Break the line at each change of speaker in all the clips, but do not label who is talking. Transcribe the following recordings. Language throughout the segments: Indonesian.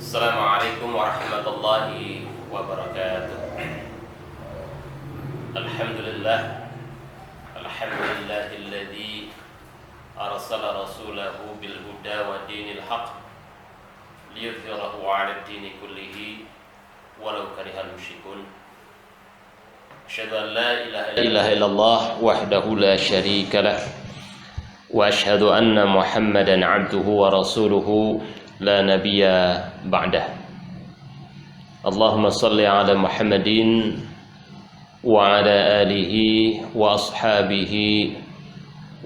Assalamualaikum warahmatullahi wabarakatuh. Alhamdulillah, alhamdulillahilladzi arsala rasulahu bil huda wa dinil haq liyudhhirahu 'ala ad-dini kullihi walau karihal musyrikun. Asyhadu an la ilaha illallah wahdahu la syarika lah wa asyhadu anna Muhammadan 'abduhu wa rasuluhu la nabiyya ba'dah. Allahumma salli ala Muhammadin wa ala alihi wa ashabihi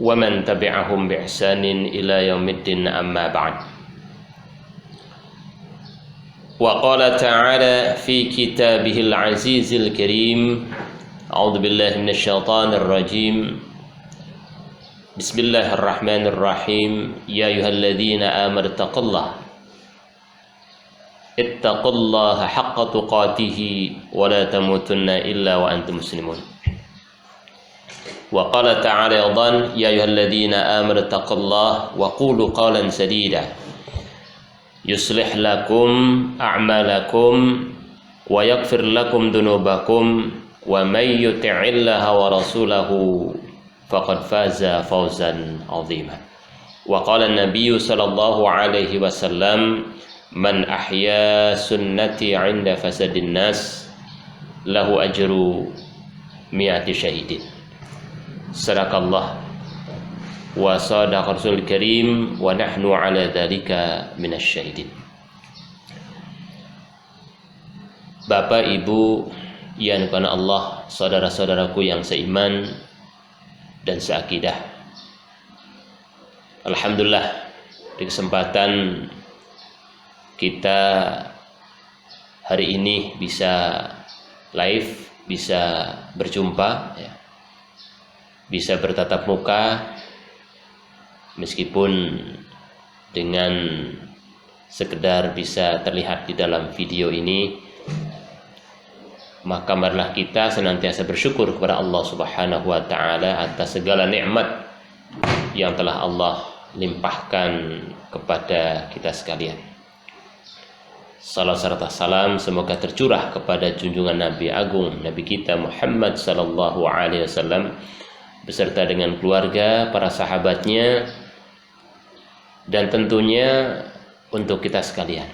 wa man tabi'ahum bi ihsanin ila yaumiddin, amma ba'd. Wa qala ta'ala fi kitabihil azizil karim, a'udzu billahi minasy syaithanir rajim. Bismillahirrahmanirrahim. Ya ayyuhalladzina amanu ittaqullaha haqqa tuqatih wa la tamutunna illa wa antum muslimun. Wa qala ta'ala aidan, ya ayyuhalladzina amanu ittaqullaha wa qulu qawlan sadida yuslih lakum a'malakum wa yaghfir lakum dhunubakum wa may yuti'illaha wa rasulahu faqad faza fawzan 'azima. Wa qala an-nabiy sallallahu alaihi wasallam, man ahya sunnati 'inda fasadin nas lahu ajru mi'ati syahidin. Sadaqallah wa sadaqa rasul karim wa nahnu 'ala dzalika minasy syahidin. Bapak, Ibu yang karena Allah, saudara-saudaraku yang seiman dan seakidah, alhamdulillah di kesempatan kita hari ini bisa live, bisa berjumpa ya, bisa bertatap muka meskipun dengan sekedar bisa terlihat di dalam video ini. Maka marilah kita senantiasa bersyukur kepada Allah Subhanahu wa ta'ala atas segala nikmat yang telah Allah limpahkan kepada kita sekalian. Salam serta salam semoga tercurah kepada junjungan Nabi Agung, Nabi kita Muhammad sallallahu alaihi wasallam beserta dengan keluarga, para sahabatnya, dan tentunya untuk kita sekalian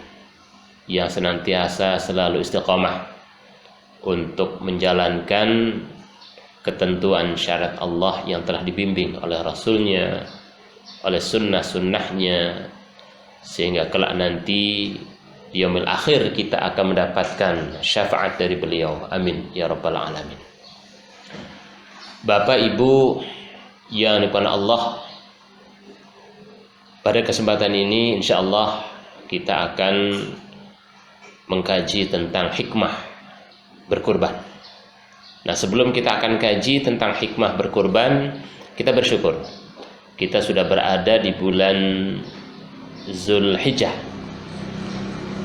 yang senantiasa selalu istiqamah untuk menjalankan ketentuan syariat Allah yang telah dibimbing oleh Rasulnya, oleh sunnah-sunnahnya, sehingga kelak nanti di yaumil akhir kita akan mendapatkan syafaat dari beliau. Amin ya rabbal alamin. Bapak, Ibu yang dimuliakan Allah, pada kesempatan ini insyaallah kita akan mengkaji tentang hikmah berkurban. Nah, sebelum kita akan kaji tentang hikmah berkurban, kita bersyukur kita sudah berada di bulan Zulhijjah,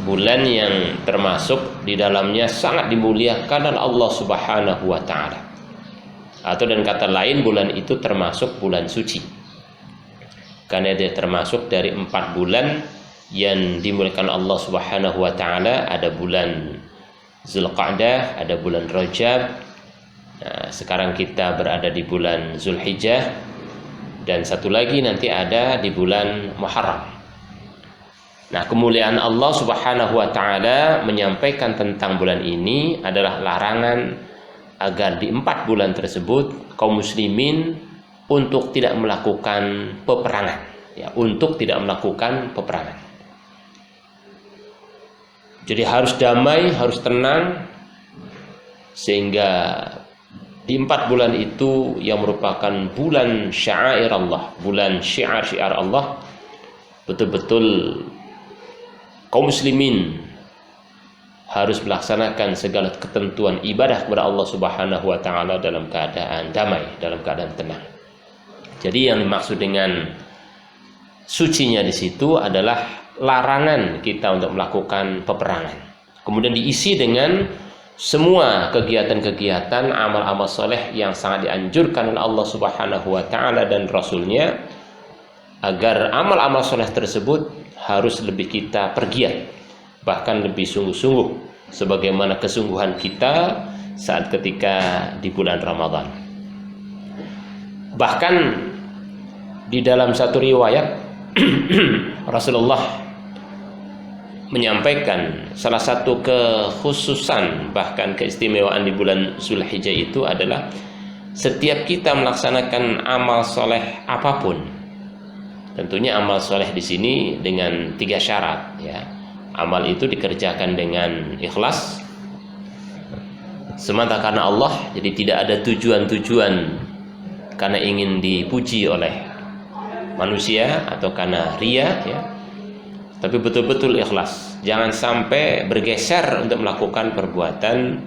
bulan yang termasuk di dalamnya sangat dimuliakan oleh Allah Subhanahu wa ta'ala, atau dengan kata lain bulan itu termasuk bulan suci karena dia termasuk dari 4 bulan yang dimuliakan Allah Subhanahu wa ta'ala. Ada bulan Zulqa'dah, ada bulan Rajab. Nah, sekarang kita berada di bulan Zulhijjah, dan satu lagi nanti ada di bulan Muharram. Nah, kemuliaan Allah Subhanahu wa ta'ala menyampaikan tentang bulan ini adalah larangan agar di 4 bulan tersebut kaum muslimin untuk tidak melakukan peperangan, ya, untuk tidak melakukan peperangan. Jadi harus damai, harus tenang, sehingga di 4 bulan itu yang merupakan bulan syair Allah, bulan syiar-syiar Allah, betul-betul kaum muslimin harus melaksanakan segala ketentuan ibadah kepada Allah Subhanahu wa ta'ala dalam keadaan damai, dalam keadaan tenang. Jadi yang dimaksud dengan sucinya di situ adalah larangan kita untuk melakukan peperangan. Kemudian diisi dengan semua kegiatan-kegiatan amal-amal soleh yang sangat dianjurkan oleh Allah Subhanahu wa ta'ala dan Rasulnya, agar amal-amal soleh tersebut harus lebih kita pergiat bahkan lebih sungguh-sungguh sebagaimana kesungguhan kita saat ketika di bulan Ramadan. Bahkan di dalam satu riwayat Rasulullah menyampaikan salah satu kekhususan bahkan keistimewaan di bulan Zulhijjah itu adalah setiap kita melaksanakan amal soleh apapun, tentunya amal soleh di sini dengan 3 syarat ya. Amal itu dikerjakan dengan ikhlas semata karena Allah, jadi tidak ada tujuan-tujuan karena ingin dipuji oleh manusia atau karena ria ya, tapi betul-betul ikhlas. Jangan sampai bergeser untuk melakukan perbuatan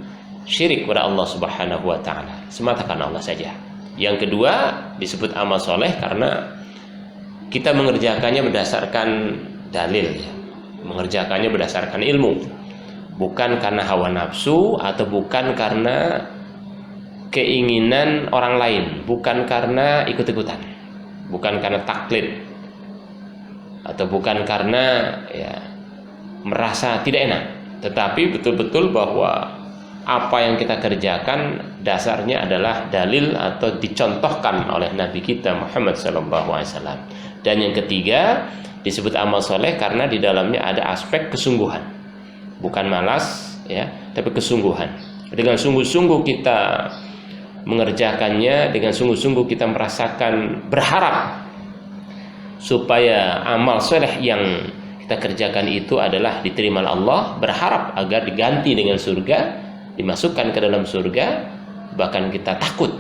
syirik kepada Allah Subhanahu wa taala, semata karena Allah saja. Yang kedua disebut amal soleh karena kita mengerjakannya berdasarkan dalil ya, mengerjakannya berdasarkan ilmu, bukan karena hawa nafsu atau bukan karena keinginan orang lain, bukan karena ikut-ikutan, bukan karena taklid, atau bukan karena ya merasa tidak enak, tetapi betul-betul bahwa apa yang kita kerjakan dasarnya adalah dalil atau dicontohkan oleh Nabi kita Muhammad SAW. Dan yang ketiga disebut amal soleh karena di dalamnya ada aspek kesungguhan, bukan malas ya, tapi kesungguhan. Dengan sungguh-sungguh kita mengerjakannya, dengan sungguh-sungguh kita merasakan berharap supaya amal soleh yang kita kerjakan itu adalah diterima oleh Allah, berharap agar diganti dengan surga, dimasukkan ke dalam surga. Bahkan kita takut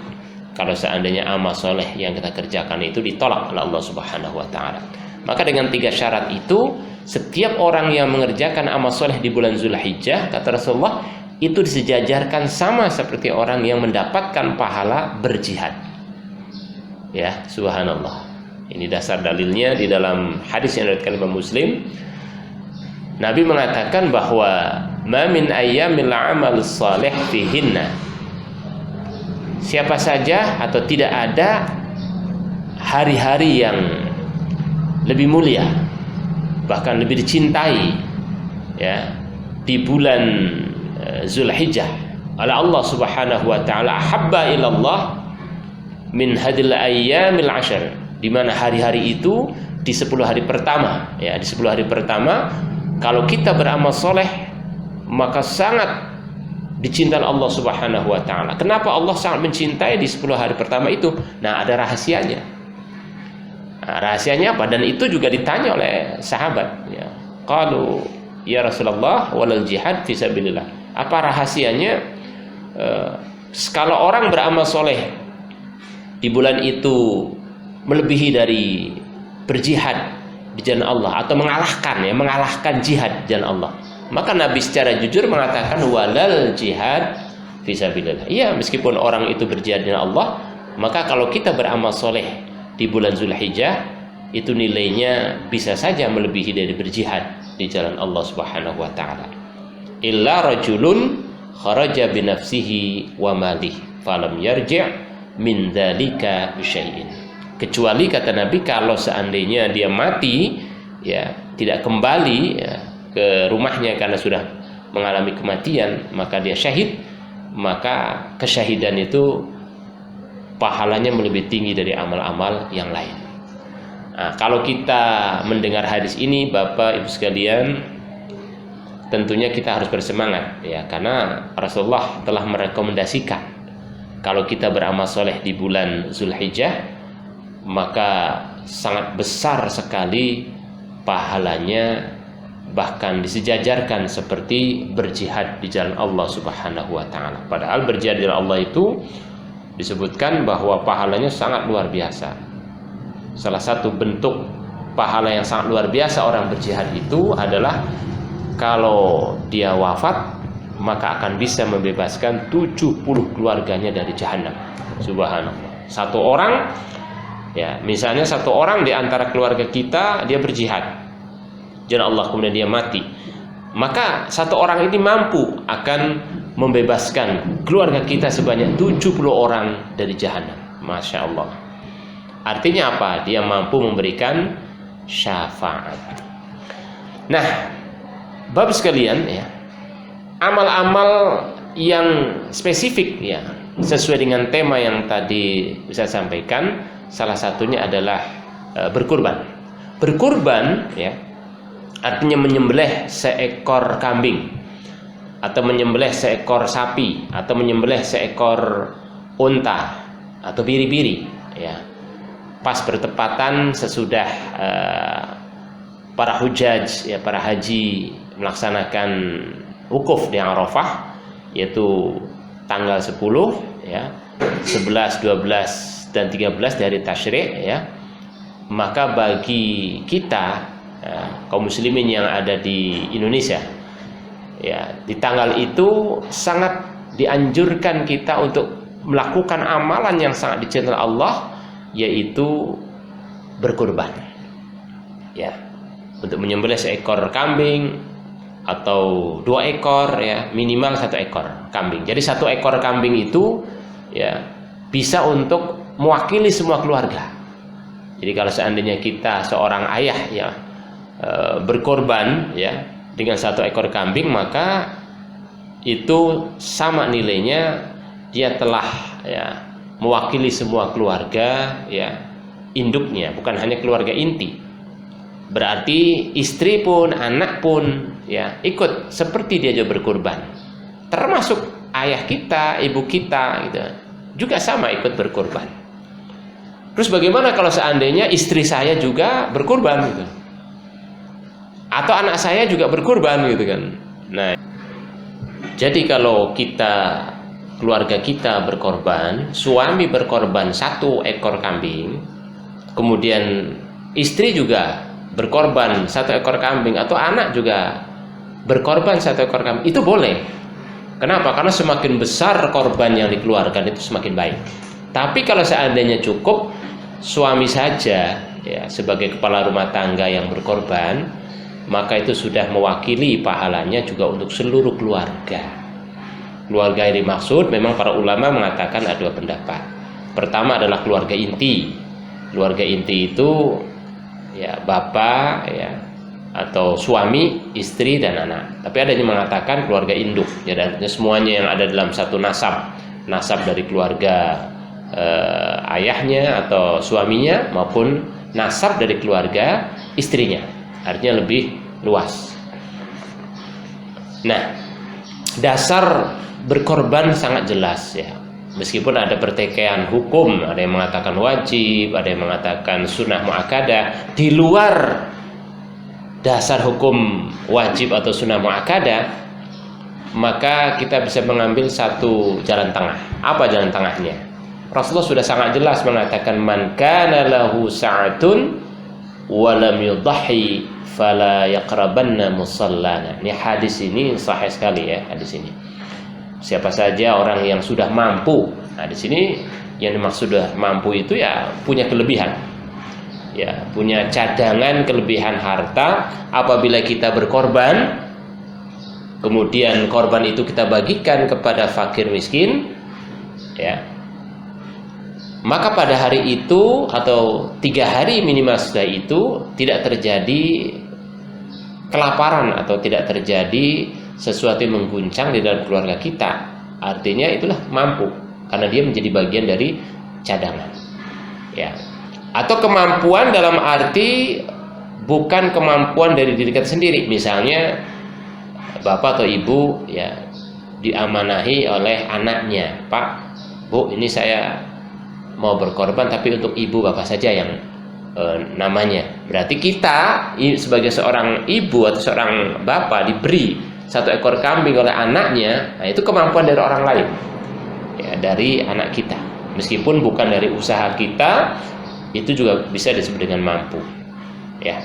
kalau seandainya amal soleh yang kita kerjakan itu ditolak oleh Allah Subhanahu wa taala. Maka dengan 3 syarat itu, setiap orang yang mengerjakan amal soleh di bulan Zulhijjah, kata Rasulullah, itu disejajarkan sama seperti orang yang mendapatkan pahala berjihad. Ya, subhanallah. Ini dasar dalilnya di dalam hadis yang diriwayatkan Imam Muslim. Nabi mengatakan bahwa ma min ayyamil amal salih fihinna, siapa saja atau tidak ada hari-hari yang lebih mulia, bahkan lebih dicintai ya di bulan Zulhijjah oleh Allah Subhanahu wa taala, ahabba ilallah min hadil ayyamil ashar, di mana hari-hari itu di 10 hari pertama ya, di 10 hari pertama kalau kita beramal soleh maka sangat dicintai Allah Subhanahu wa taala. Kenapa Allah sangat mencintai di 10 hari pertama itu? Nah, ada rahasianya. Nah, rahasianya apa? Dan itu juga ditanya oleh sahabat ya. Qalu ya Rasulullah walal jihad fisabilillah. Apa rahasianya? Kalau orang beramal soleh di bulan itu melebihi dari berjihad di jalan Allah atau mengalahkan jihad di jalan Allah, maka Nabi secara jujur mengatakan walal jihad fisabilillah. Iya, meskipun orang itu berjihad di jalan Allah, maka kalau kita beramal soleh di bulan Zulhijjah itu nilainya bisa saja melebihi dari berjihad di jalan Allah Subhanahu wa taala. Illa rajulun kharaja binafsihi wa malihi falam yarji' min dzalika bisyai'in. Kecuali kata Nabi, kalau seandainya dia mati ya, tidak kembali ya ke rumahnya karena sudah mengalami kematian, maka dia syahid, maka kesyahidan itu pahalanya lebih tinggi dari amal-amal yang lain. Nah, kalau kita mendengar hadis ini Bapak Ibu sekalian, tentunya kita harus bersemangat ya, karena Rasulullah telah merekomendasikan kalau kita beramal soleh di bulan Zulhijjah maka sangat besar sekali pahalanya, bahkan disejajarkan seperti berjihad di jalan Allah Subhanahu wa taala. Padahal berjihad di jalan Allah itu disebutkan bahwa pahalanya sangat luar biasa. Salah satu bentuk pahala yang sangat luar biasa orang berjihad itu adalah kalau dia wafat maka akan bisa membebaskan 70 keluarganya dari jahanam. Subhanallah. Satu orang ya, misalnya satu orang di antara keluarga kita dia berjihad jalan Allah kemudian dia mati, maka satu orang ini mampu akan membebaskan keluarga kita sebanyak 70 orang dari jahanam. Masya Allah. Artinya apa? Dia mampu memberikan syafaat. Nah, Bapak sekalian ya, amal-amal yang spesifik ya sesuai dengan tema yang tadi bisa sampaikan, salah satunya adalah berkurban. Berkurban ya artinya menyembelih seekor kambing atau menyembelih seekor sapi atau menyembelih seekor unta atau biri-biri ya. Pas bertepatan sesudah para hujaj ya, para haji melaksanakan wukuf di Arafah, yaitu tanggal 10 ya, 11, 12 dan 13 dari tasyrik ya. Maka bagi kita kaum muslimin yang ada di Indonesia ya, di tanggal itu sangat dianjurkan kita untuk melakukan amalan yang sangat dicintai Allah, yaitu berkurban ya, untuk menyembelih seekor kambing atau 2 ekor ya, minimal 1 ekor kambing. Jadi 1 ekor kambing itu ya bisa untuk mewakili semua keluarga. Jadi kalau seandainya kita seorang ayah ya berkorban ya dengan 1 ekor kambing, maka itu sama nilainya dia telah ya mewakili semua keluarga ya induknya, bukan hanya keluarga inti. Berarti istri pun, anak pun ya ikut seperti dia juga berkurban. Termasuk ayah kita, ibu kita gitu, juga sama ikut berkurban. Terus bagaimana kalau seandainya istri saya juga berkurban gitu? Atau anak saya juga berkurban gitu kan. Nah, jadi kalau kita, keluarga kita berkorban, suami berkorban 1 ekor kambing, kemudian istri juga berkorban 1 ekor kambing, atau anak juga berkorban 1 ekor kambing, itu boleh. Kenapa? Karena semakin besar korban yang dikeluarkan itu semakin baik. Tapi kalau seandainya cukup suami saja ya sebagai kepala rumah tangga yang berkorban, maka itu sudah mewakili pahalanya juga untuk seluruh keluarga. Keluarga yang dimaksud memang para ulama mengatakan ada 2 pendapat. Pertama adalah keluarga inti. Keluarga inti itu ya bapak ya atau suami, istri dan anak. Tapi ada yang mengatakan keluarga induk. Ya, artinya semuanya yang ada dalam satu nasab dari keluarga ayahnya atau suaminya maupun nasab dari keluarga istrinya. Artinya lebih luas. Nah, dasar berkorban sangat jelas ya. Meskipun ada pertikaian hukum, ada yang mengatakan wajib, ada yang mengatakan sunnah muakkadah, di luar dasar hukum wajib atau sunnah muakkadah, maka kita bisa mengambil satu jalan tengah. Apa jalan tengahnya? Rasulullah sudah sangat jelas mengatakan man kana lahu sa'atun wa lam yudhi fala yaqrabanna musallana. Ini hadis ini sahih sekali ya, hadis ini. Siapa saja orang yang sudah mampu. Nah, di sini yang dimaksud sudah mampu itu ya punya kelebihan. Ya, punya cadangan kelebihan harta. Apabila kita berkorban, kemudian korban itu kita bagikan kepada fakir miskin, ya, maka pada hari itu atau 3 hari minimal setelah itu tidak terjadi kelaparan atau tidak terjadi sesuatu yang mengguncang di dalam keluarga kita. Artinya itulah mampu, karena dia menjadi bagian dari cadangan ya. Atau kemampuan dalam arti bukan kemampuan dari diri kita sendiri. Misalnya bapak atau ibu ya diamanahi oleh anaknya, Pak, Bu, ini saya mau berkorban tapi untuk ibu bapak saja yang namanya. Berarti kita sebagai seorang ibu atau seorang bapak diberi 1 ekor kambing oleh anaknya. Nah, itu kemampuan dari orang lain ya, dari anak kita, meskipun bukan dari usaha kita, itu juga bisa disebut dengan mampu ya.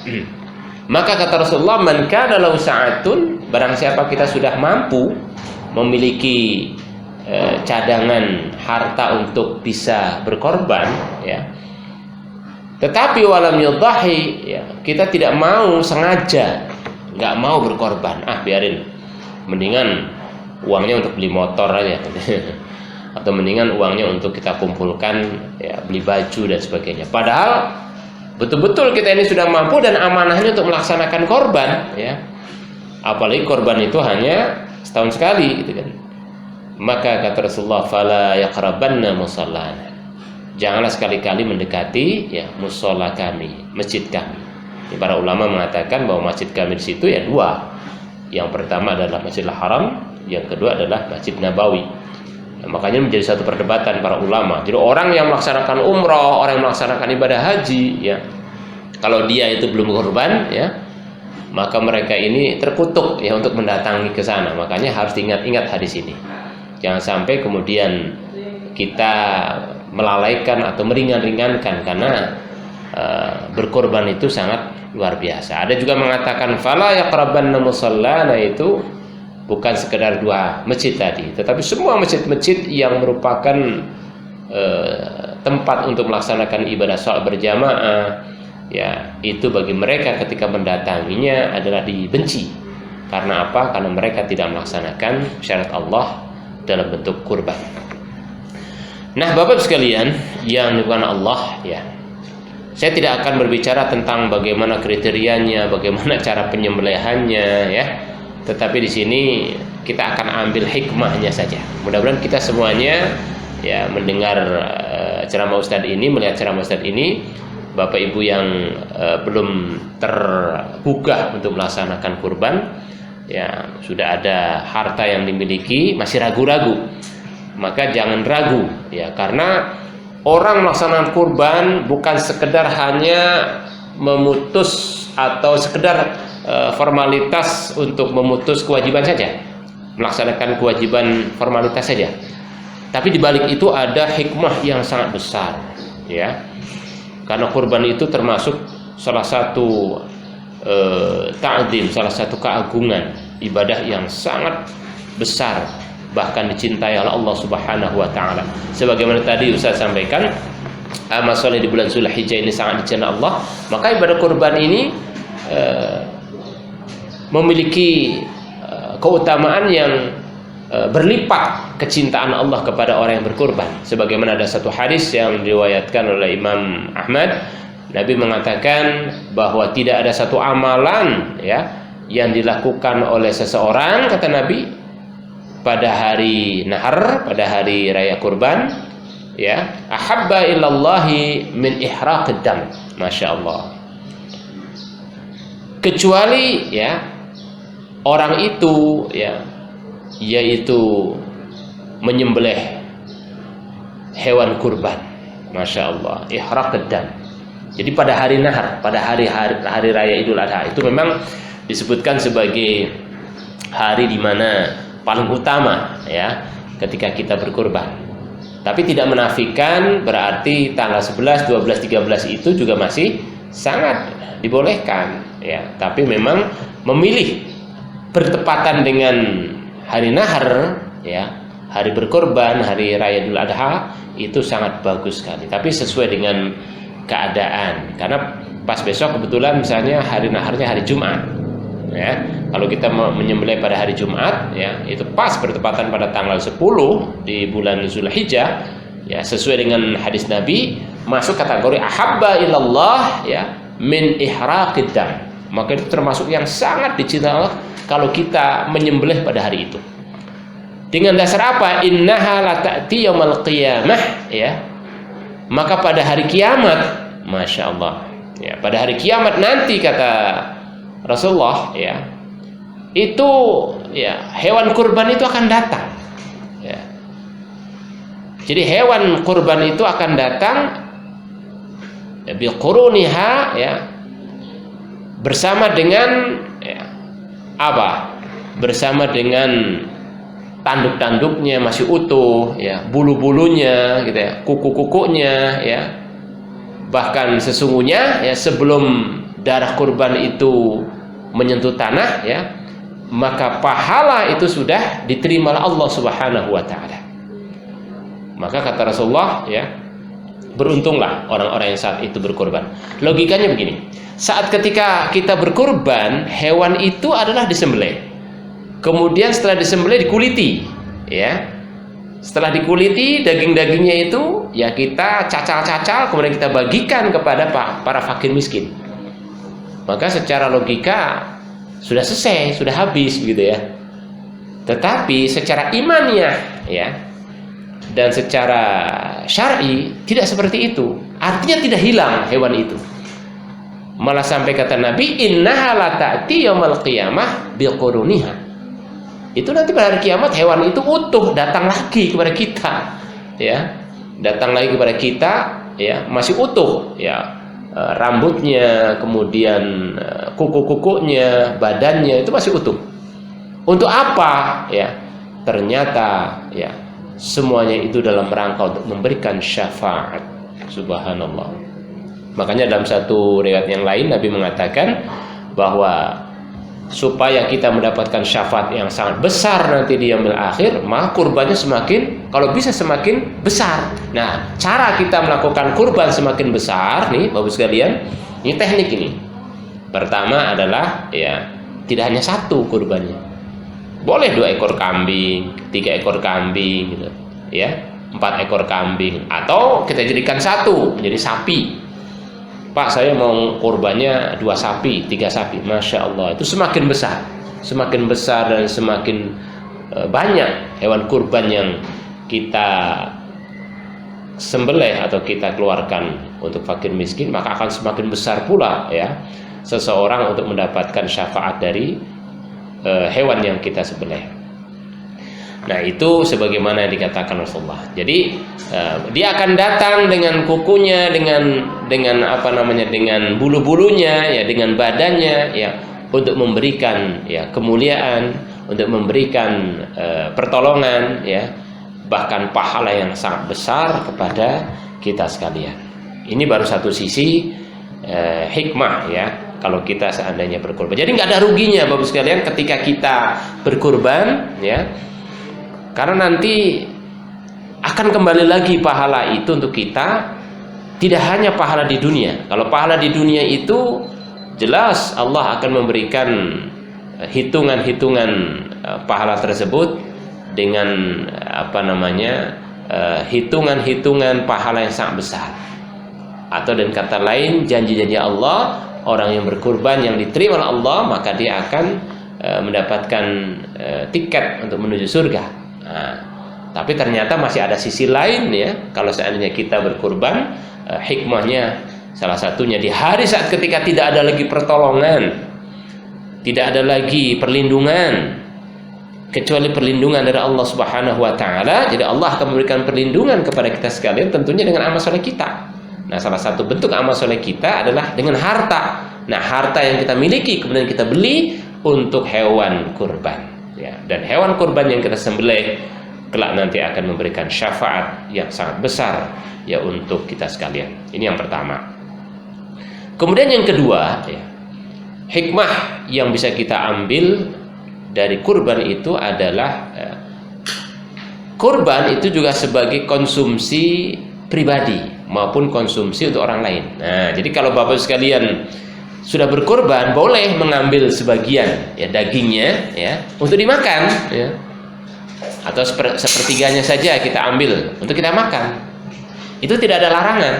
Maka kata Rasulullah, man kana lahu sa'atun, barang siapa kita sudah mampu memiliki cadangan harta untuk bisa berkorban ya, tetapi walam yudhi ya, kita tidak mau sengaja, nggak mau berkorban, biarin, mendingan uangnya untuk beli motor aja atau mendingan uangnya untuk kita kumpulkan ya, beli baju dan sebagainya. Padahal betul-betul kita ini sudah mampu dan amanahnya untuk melaksanakan korban ya. apalagi korban itu hanya setahun sekali gitu kan. Maka kata Rasulullah, fala yaqrabanna musallana, janganlah sekali-kali mendekati ya musola kami, masjid kami. Para ulama mengatakan bahwa masjid kami di situ ya dua. Yang pertama adalah Masjidil Haram, yang kedua adalah Masjid Nabawi. Nah, makanya menjadi satu perdebatan para ulama. Jadi orang yang melaksanakan umroh, orang yang melaksanakan ibadah haji, ya, kalau dia itu belum korban, ya, maka mereka ini terkutuk ya untuk mendatangi ke sana. Makanya harus ingat-ingat hadis ini. Jangan sampai kemudian kita melalaikan atau meringan-ringankan karena berkorban itu sangat luar biasa. Ada juga mengatakan fala yaqrabanna musallana, itu bukan sekedar dua masjid tadi, tetapi semua masjid-masjid yang merupakan tempat untuk melaksanakan ibadah salat berjamaah, ya, itu bagi mereka ketika mendatanginya adalah dibenci. Karena apa? Karena mereka tidak melaksanakan syariat Allah dalam bentuk kurban. Nah, Bapak sekalian yang dimuliakan Allah, ya, saya tidak akan berbicara tentang bagaimana kriterianya, bagaimana cara penyembelihannya, ya. Tetapi di sini kita akan ambil hikmahnya saja. Mudah-mudahan kita semuanya ya mendengar ceramah Ustadz ini, melihat ceramah Ustadz ini, Bapak Ibu yang belum tergugah untuk melaksanakan kurban, ya, sudah ada harta yang dimiliki, masih ragu-ragu, maka jangan ragu, ya, karena orang melaksanakan kurban bukan sekedar hanya memutus atau sekedar formalitas untuk memutus kewajiban saja, melaksanakan kewajiban formalitas saja, tapi di balik itu ada hikmah yang sangat besar, ya, karena kurban itu termasuk salah satu ta'zim, salah satu keagungan ibadah yang sangat besar, bahkan dicintai oleh Allah Subhanahu wa taala. Sebagaimana tadi Ustaz sampaikan, amal soleh di bulan Zulhijjah ini sangat dicintai Allah, maka ibadah kurban ini memiliki keutamaan yang berlipat kecintaan Allah kepada orang yang berkurban. Sebagaimana ada satu hadis yang diriwayatkan oleh Imam Ahmad, Nabi mengatakan bahwa tidak ada satu amalan, ya, yang dilakukan oleh seseorang, kata Nabi, pada hari nahar, pada hari raya kurban, ya, ahabba ilallahi min ihraqid dam, masya Allah, kecuali, ya, orang itu, ya, yaitu menyembelih hewan kurban, masya Allah, ihraqid dam. Jadi pada hari nahar, pada hari raya Idul Adha, itu memang disebutkan sebagai hari di mana paling utama, ya, ketika kita berkurban. Tapi tidak menafikan berarti tanggal 11, 12, 13 itu juga masih sangat dibolehkan, ya. Tapi memang memilih bertepatan dengan hari nahar, ya, hari berkurban, hari raya Idul Adha, itu sangat bagus sekali. Tapi sesuai dengan keadaan, karena pas besok kebetulan misalnya hari naharnya hari Jumat, ya, kalau kita menyembelih pada hari Jumat, ya, itu pas bertepatan pada tanggal 10 di bulan Zulhijjah, ya, sesuai dengan hadis Nabi, masuk kategori ahabba ilallah, ya, min ihraqid dam, maka itu termasuk yang sangat dicintai Allah kalau kita menyembelih pada hari itu. Dengan dasar apa? Innaha la ta'ti yaumal qiyamah, ya, maka pada hari kiamat, masya Allah, ya, pada hari kiamat nanti kata Rasulullah, ya, itu, ya, hewan kurban itu akan datang, ya. Jadi hewan kurban itu akan datang, ya, biquruniha, ya, bersama dengan, ya, apa? Bersama dengan tanduk-tanduknya masih utuh, ya, bulu-bulunya, gitu, ya, kuku-kukunya, ya. Bahkan sesungguhnya, ya, sebelum darah kurban itu menyentuh tanah, ya, maka pahala itu sudah diterima oleh Allah Subhanahu wa taala. Maka kata Rasulullah, ya, beruntunglah orang-orang yang saat itu berkurban. Logikanya begini, saat ketika kita berkurban, hewan itu adalah disembelih. Kemudian setelah disembelih dikuliti, ya. Setelah dikuliti, daging-dagingnya itu, ya, kita cacal-cacal, kemudian kita bagikan kepada para fakir miskin. Maka secara logika sudah selesai, sudah habis begitu ya. Tetapi secara imaniah ya dan secara syar'i tidak seperti itu. Artinya tidak hilang hewan itu. Malah sampai kata Nabi, innaha la ta'ti yaumil qiyamah biquruniha. Itu nanti pada hari kiamat hewan itu utuh datang lagi kepada kita, ya. Datang lagi kepada kita, ya, masih utuh, ya. Rambutnya, kemudian kuku-kukunya, badannya itu masih utuh. Untuk apa? Ya. Ternyata ya, semuanya itu dalam rangka untuk memberikan syafaat. Subhanallah. Makanya dalam satu riwayat yang lain Nabi mengatakan bahwa supaya kita mendapatkan syafaat yang sangat besar nanti di yaumil akhir, maka kurbannya semakin, kalau bisa semakin besar. Nah, cara kita melakukan kurban semakin besar nih, Bapak sekalian, ini teknik ini. Pertama adalah ya, tidak hanya satu kurbannya. Boleh 2 ekor kambing, 3 ekor kambing gitu, ya, 4 ekor kambing, atau kita jadikan satu menjadi sapi. Pak, saya mau kurbannya 2 sapi, 3 sapi. Masya Allah, itu semakin besar dan semakin banyak hewan kurban yang kita sembelih atau kita keluarkan untuk fakir miskin, maka akan semakin besar pula ya seseorang untuk mendapatkan syafaat dari hewan yang kita sembelih. Nah, itu sebagaimana yang dikatakan Rasulullah. Jadi dia akan datang dengan kukunya, dengan apa namanya, dengan bulu-bulunya, ya, dengan badannya, ya, untuk memberikan ya kemuliaan, untuk memberikan pertolongan, ya, bahkan pahala yang sangat besar kepada kita sekalian. Ini baru satu sisi hikmah ya, kalau kita seandainya berkurban. Jadi nggak ada ruginya Bapak sekalian ketika kita berkurban, ya. Karena nanti akan kembali lagi pahala itu untuk kita. Tidak hanya pahala di dunia. Kalau pahala di dunia itu jelas Allah akan memberikan hitungan-hitungan pahala tersebut dengan apa namanya, hitungan-hitungan pahala yang sangat besar. Atau dengan kata lain, janji-janji Allah, orang yang berkurban yang diterima oleh Allah, maka dia akan mendapatkan tiket untuk menuju surga. Nah, tapi ternyata masih ada sisi lain ya. Kalau seandainya kita berkurban, hikmahnya salah satunya di hari saat ketika tidak ada lagi pertolongan, tidak ada lagi perlindungan kecuali perlindungan dari Allah Subhanahu wa taala. Jadi Allah akan memberikan perlindungan kepada kita sekalian, tentunya dengan amal soleh kita. Nah, salah satu bentuk amal soleh kita adalah dengan harta. Nah, harta yang kita miliki kemudian kita beli untuk hewan kurban. Ya, dan hewan kurban yang kita sembelih kelak nanti akan memberikan syafaat yang sangat besar ya untuk kita sekalian. Ini yang pertama. Kemudian yang kedua, ya, hikmah yang bisa kita ambil dari kurban itu adalah kurban itu juga sebagai konsumsi pribadi maupun konsumsi untuk orang lain. Nah, jadi kalau Bapak sekalian sudah berkorban, boleh mengambil sebagian ya dagingnya ya untuk dimakan ya, atau sepertiganya saja kita ambil untuk kita makan. Itu tidak ada larangan,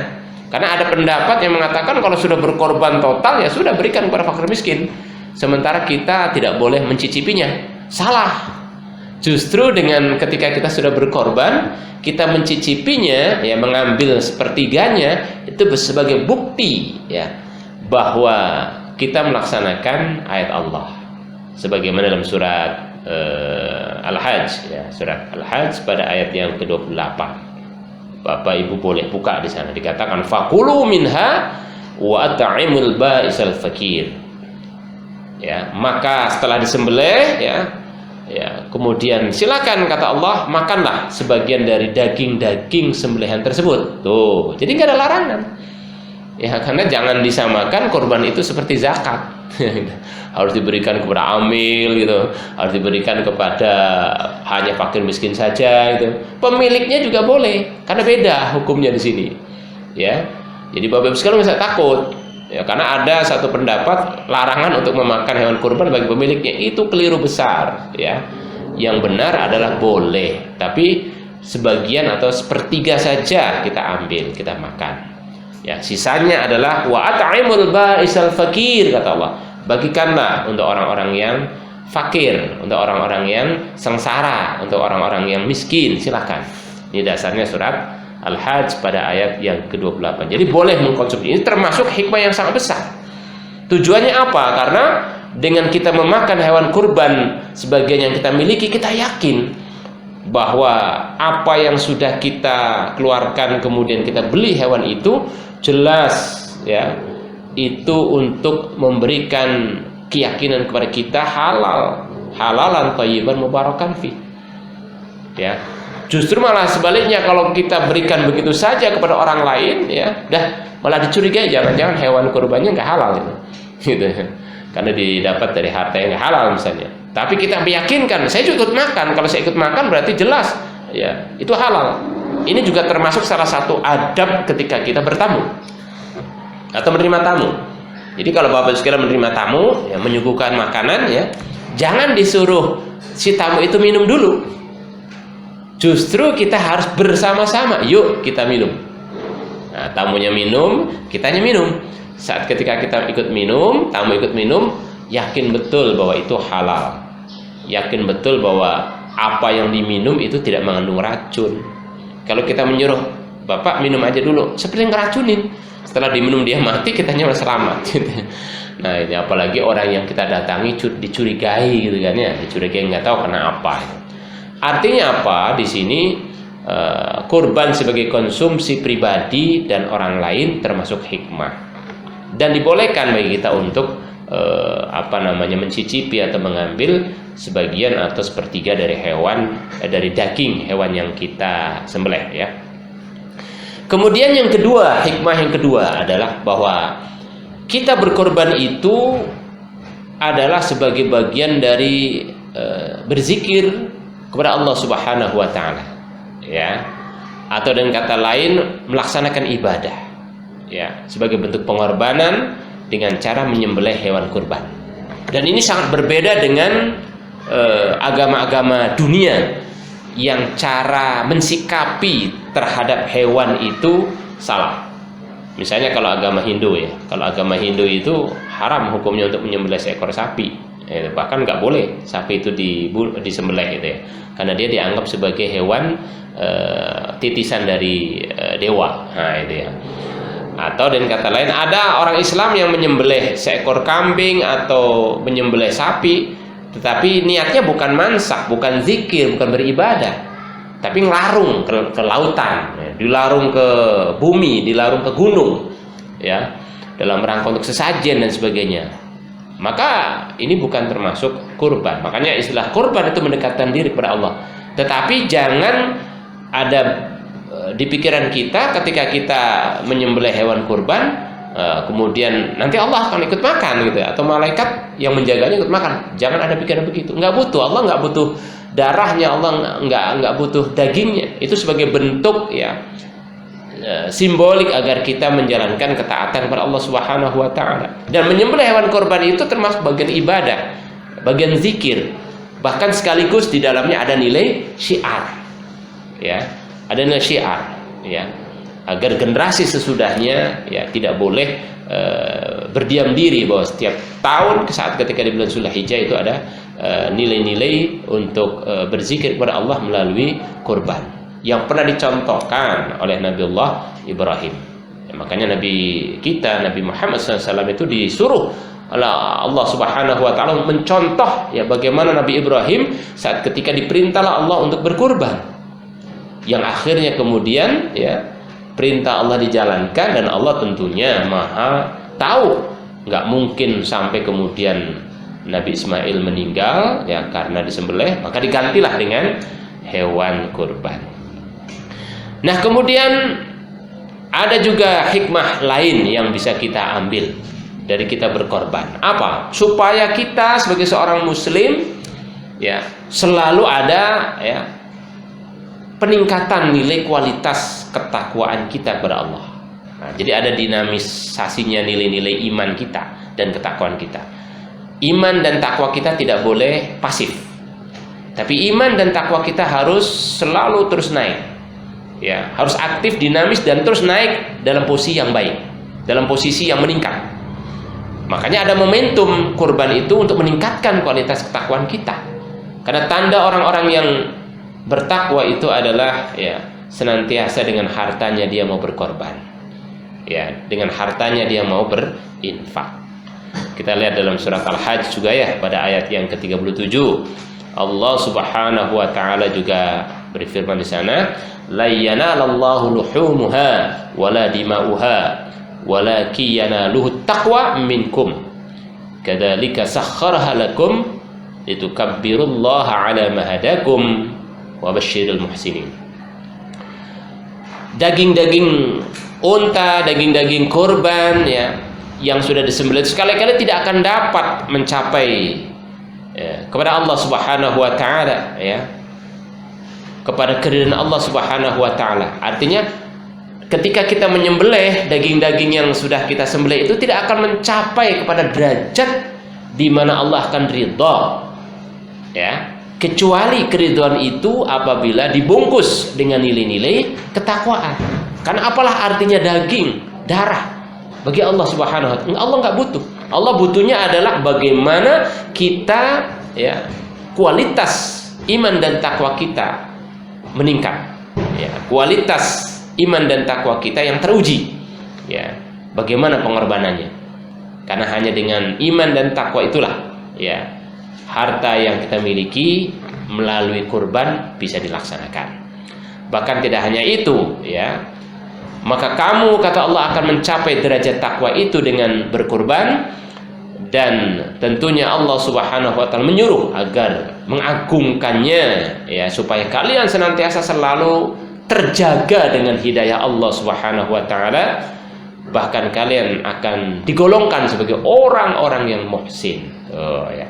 karena ada pendapat yang mengatakan kalau sudah berkorban total ya sudah berikan kepada fakir miskin, sementara kita tidak boleh mencicipinya. Salah. Justru dengan ketika kita sudah berkorban, kita mencicipinya ya, mengambil sepertiganya, itu sebagai bukti ya bahwa kita melaksanakan ayat Allah sebagaimana dalam surat Al-Hajj ya, surat Al-Hajj pada ayat yang ke-28. Bapak Ibu boleh buka di sana, dikatakan fakulu minha wa at'imul ba'isal fakir. Ya, maka setelah disembelih ya, kemudian silakan kata Allah makanlah sebagian dari daging-daging sembelihan tersebut. Tuh, jadi nggak ada larangan. Ya, karena jangan disamakan korban itu seperti zakat. Harus diberikan kepada amil gitu, harus diberikan kepada hanya fakir miskin saja gitu. Pemiliknya juga boleh, karena beda hukumnya di sini. Ya. Jadi Bapak Ibu sekalian bisa takut. Ya, karena ada satu pendapat larangan untuk memakan hewan kurban bagi pemiliknya, itu keliru besar ya. Yang benar adalah boleh, tapi sebagian atau sepertiga saja kita ambil, kita makan. Ya, sisanya adalah wa at'imul ba'isal fakir kata Allah. bagikanlah untuk orang-orang yang fakir, untuk orang-orang yang sengsara, untuk orang-orang yang miskin, silakan. Ini dasarnya surat Al-Hajj pada ayat yang ke-28. Jadi boleh mengkonsumsi. Ini termasuk hikmah yang sangat besar. Tujuannya apa? Karena dengan kita memakan hewan kurban sebagian yang kita miliki, kita yakin bahwa apa yang sudah kita keluarkan kemudian kita beli hewan itu jelas ya, itu untuk memberikan keyakinan kepada kita halalan thayyiban mubarakan fi. Ya. Justru malah sebaliknya, kalau kita berikan begitu saja kepada orang lain, ya, malah dicurigai, jangan-jangan hewan kurbannya nggak halal gitu. Karena didapat dari harta yang nggak halal misalnya. Tapi kita meyakinkan, saya juga ikut makan. Kalau saya ikut makan berarti jelas, ya, itu halal. Ini juga termasuk salah satu adab ketika kita bertamu atau menerima tamu. Jadi kalau Bapak sekalian menerima tamu, ya, menyuguhkan makanan, ya, jangan disuruh si tamu itu minum dulu. Justru kita harus bersama-sama, yuk kita minum. Nah, tamunya minum, kitanya minum. Saat ketika kita ikut minum, tamu ikut minum, yakin betul bahwa itu halal. Yakin betul bahwa apa yang diminum itu tidak mengandung racun. Kalau kita menyuruh, Bapak minum aja dulu, seperti ngeracunin. Setelah diminum dia mati, kitanya malah selamat. Nah, ini apalagi orang yang kita datangi dicurigai gitu kan ya, dicurigai nggak tahu kena apa. Artinya apa? Di sini kurban sebagai konsumsi pribadi dan orang lain termasuk hikmah. Dan dibolehkan bagi kita untuk mencicipi atau mengambil sebagian atau sepertiga dari dari daging hewan yang kita sembelih, ya. Kemudian yang kedua, hikmah yang kedua adalah bahwa kita berkorban itu adalah sebagai bagian dari berzikir kepada Allah Subhanahu wa taala, ya. Atau dengan kata lain melaksanakan ibadah, ya, sebagai bentuk pengorbanan dengan cara menyembelih hewan kurban. Dan ini sangat berbeda dengan agama-agama dunia yang cara mensikapi terhadap hewan itu salah. Misalnya kalau agama Hindu, ya, kalau agama Hindu itu haram hukumnya untuk menyembelih seekor sapi, bahkan nggak boleh sapi itu disembelih gitu, ya, karena dia dianggap sebagai hewan titisan dari dewa. Nah, itu, ya. Atau dengan kata lain, ada orang Islam yang menyembelih seekor kambing atau menyembelih sapi, tetapi niatnya bukan mansak, bukan zikir, bukan beribadah, tapi ngelarung ke lautan, ya, dilarung ke bumi, dilarung ke gunung, ya, dalam rangka untuk sesajen dan sebagainya. Maka ini bukan termasuk kurban. Makanya istilah kurban itu mendekatkan diri kepada Allah. Tetapi jangan ada di pikiran kita ketika kita menyembelih hewan kurban, kemudian nanti Allah akan ikut makan gitu, atau malaikat yang menjaganya ikut makan. Jangan ada pikiran begitu. Nggak butuh. Allah nggak butuh darahnya, Allah nggak butuh dagingnya. Itu sebagai bentuk, ya, simbolik agar kita menjalankan ketaatan kepada Allah Subhanahu wa taala. Dan menyembelih hewan kurban itu termasuk bagian ibadah, bagian zikir. Bahkan sekaligus di dalamnya ada nilai syiar, ya, ada nilai syiar, ya, agar generasi sesudahnya, ya, tidak boleh berdiam diri bahwa setiap tahun saat ketika di bulan Zulhijjah itu ada nilai-nilai untuk berzikir kepada Allah melalui kurban yang pernah dicontohkan oleh Nabiullah Ibrahim. Ya, makanya Nabi kita, Nabi Muhammad SAW itu disuruh oleh Allah Subhanahu wa taala mencontoh, ya, bagaimana Nabi Ibrahim saat ketika diperintahlah Allah untuk berkurban, yang akhirnya kemudian, ya, perintah Allah dijalankan dan Allah tentunya maha tahu. Nggak mungkin sampai kemudian Nabi Ismail meninggal, ya, karena disembelih, maka digantilah dengan hewan kurban. Nah, kemudian ada juga hikmah lain yang bisa kita ambil dari kita berkorban. Apa? Supaya kita sebagai seorang muslim, ya, selalu ada, ya, peningkatan nilai kualitas ketakwaan kita kepada Allah. Nah, jadi ada dinamisasinya nilai-nilai iman kita dan ketakwaan kita. Iman dan takwa kita tidak boleh pasif, tapi iman dan takwa kita harus selalu terus naik, ya, harus aktif, dinamis, dan terus naik dalam posisi yang baik, dalam posisi yang meningkat. Makanya ada momentum kurban itu untuk meningkatkan kualitas ketakwaan kita. Karena tanda orang-orang yang bertakwa itu adalah ya senantiasa dengan hartanya dia mau berkorban. Ya, dengan hartanya dia mau berinfak. Kita lihat dalam surat Al-Hajj juga ya, pada ayat yang ke-37. Allah Subhanahu wa taala juga berfirman di sana, la yanalallahu luhumuha wala dima'uha walakin yanaluhu taqwa minkum kadzalika sakhkharaha lakum litukabbirullaha ala ma hadakum wa basyiril muhsinin. Daging-daging unta, daging-daging kurban ya yang sudah disembelih sekali-kali tidak akan dapat mencapai ya, kepada Allah Subhanahu wa taala ya, kepada keridhaan Allah Subhanahu wa taala. Artinya ketika kita menyembelih daging-daging yang sudah kita sembelih itu tidak akan mencapai kepada derajat di mana Allah akan ridha ya, kecuali keridhaan itu apabila dibungkus dengan nilai-nilai ketakwaan. Karena apalah artinya daging, darah bagi Allah Subhanahu wa taala? Allah nggak butuh. Allah butuhnya adalah bagaimana kita ya, kualitas iman dan takwa kita meningkat ya, kualitas iman dan takwa kita yang teruji ya, bagaimana pengorbanannya. Karena hanya dengan iman dan takwa itulah ya, harta yang kita miliki melalui kurban bisa dilaksanakan. Bahkan tidak hanya itu ya, maka kamu, kata Allah, akan mencapai derajat takwa itu dengan berkurban. Dan tentunya Allah Subhanahu wa taala menyuruh agar mengagungkannya ya, supaya kalian senantiasa selalu terjaga dengan hidayah Allah Subhanahu wa taala. Bahkan kalian akan digolongkan sebagai orang-orang yang muhsin. Ya.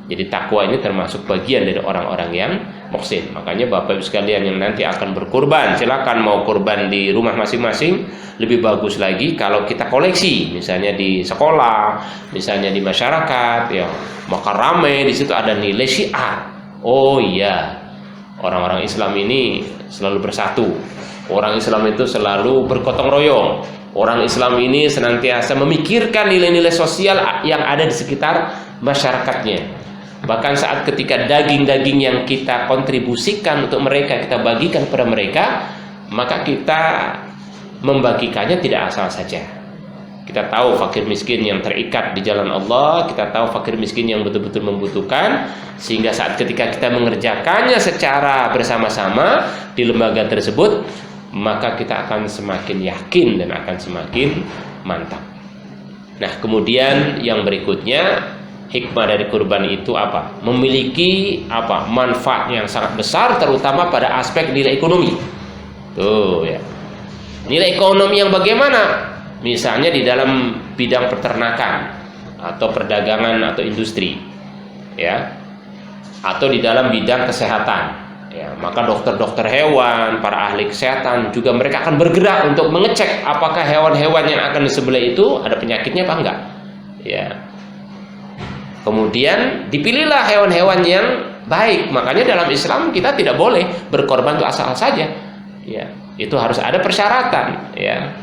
Jadi takwa ini termasuk bagian dari orang-orang yang muhsin. Makanya Bapak Ibu sekalian yang nanti akan berkurban, silakan mau kurban di rumah masing-masing. Lebih bagus lagi kalau kita koleksi, misalnya di sekolah, misalnya di masyarakat, ya, maka ramai di situ ada nilai syiar. Oh iya, orang-orang Islam ini selalu bersatu. Orang Islam itu selalu bergotong royong. Orang Islam ini senantiasa memikirkan nilai-nilai sosial yang ada di sekitar masyarakatnya. Bahkan saat ketika daging-daging yang kita kontribusikan untuk mereka, kita bagikan kepada mereka, maka kita membagikannya tidak asal saja. Kita tahu fakir miskin yang terikat di jalan Allah, kita tahu fakir miskin yang betul-betul membutuhkan, sehingga saat ketika kita mengerjakannya secara bersama-sama di lembaga tersebut, maka kita akan semakin yakin dan akan semakin mantap. Nah, kemudian yang berikutnya, hikmah dari kurban itu apa? Memiliki apa? Manfaat yang sangat besar, terutama pada aspek nilai ekonomi. Tuh ya. Nilai ekonomi yang bagaimana? Misalnya di dalam bidang peternakan atau perdagangan atau industri, ya, atau di dalam bidang kesehatan, ya, maka dokter-dokter hewan, para ahli kesehatan juga mereka akan bergerak untuk mengecek apakah hewan-hewan yang akan disembelih itu ada penyakitnya apa enggak, ya. Kemudian dipilihlah hewan-hewan yang baik. Makanya dalam Islam kita tidak boleh berkorban untuk asal saja, ya. Itu harus ada persyaratan ya.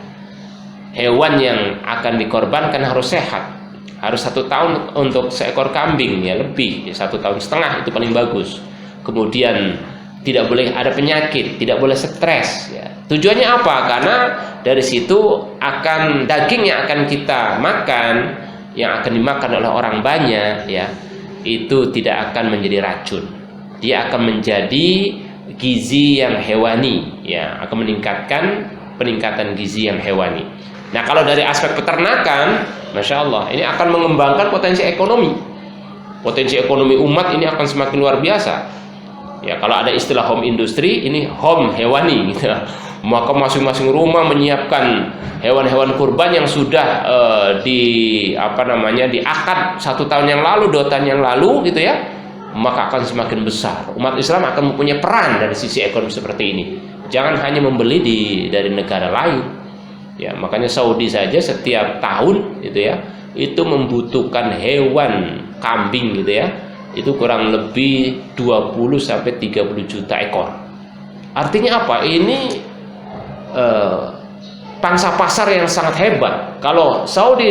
Hewan yang akan dikorbankan harus sehat. Harus 1 tahun untuk seekor kambing ya, lebih ya, 1,5 tahun itu paling bagus. Kemudian tidak boleh ada penyakit, tidak boleh stres ya. Tujuannya apa? Karena dari situ akan daging yang akan kita makan, yang akan dimakan oleh orang banyak ya, itu tidak akan menjadi racun. Dia akan menjadi gizi yang hewani ya, akan meningkatkan peningkatan gizi yang hewani. Nah, kalau dari aspek peternakan, Masya Allah, ini akan mengembangkan potensi ekonomi. Potensi ekonomi umat ini akan semakin luar biasa. Ya, kalau ada istilah home industry, ini home hewani gitu. Maka masing-masing rumah menyiapkan hewan-hewan kurban yang sudah diakad 1 tahun yang lalu, 2 tahun yang lalu gitu ya. Maka akan semakin besar. Umat Islam akan mempunyai peran dari sisi ekonomi seperti ini. Jangan hanya membeli dari negara lain. Ya, makanya Saudi saja setiap tahun gitu ya, itu membutuhkan hewan kambing gitu ya. Itu kurang lebih 20 sampai 30 juta ekor. Artinya apa? Ini pangsa pasar yang sangat hebat. Kalau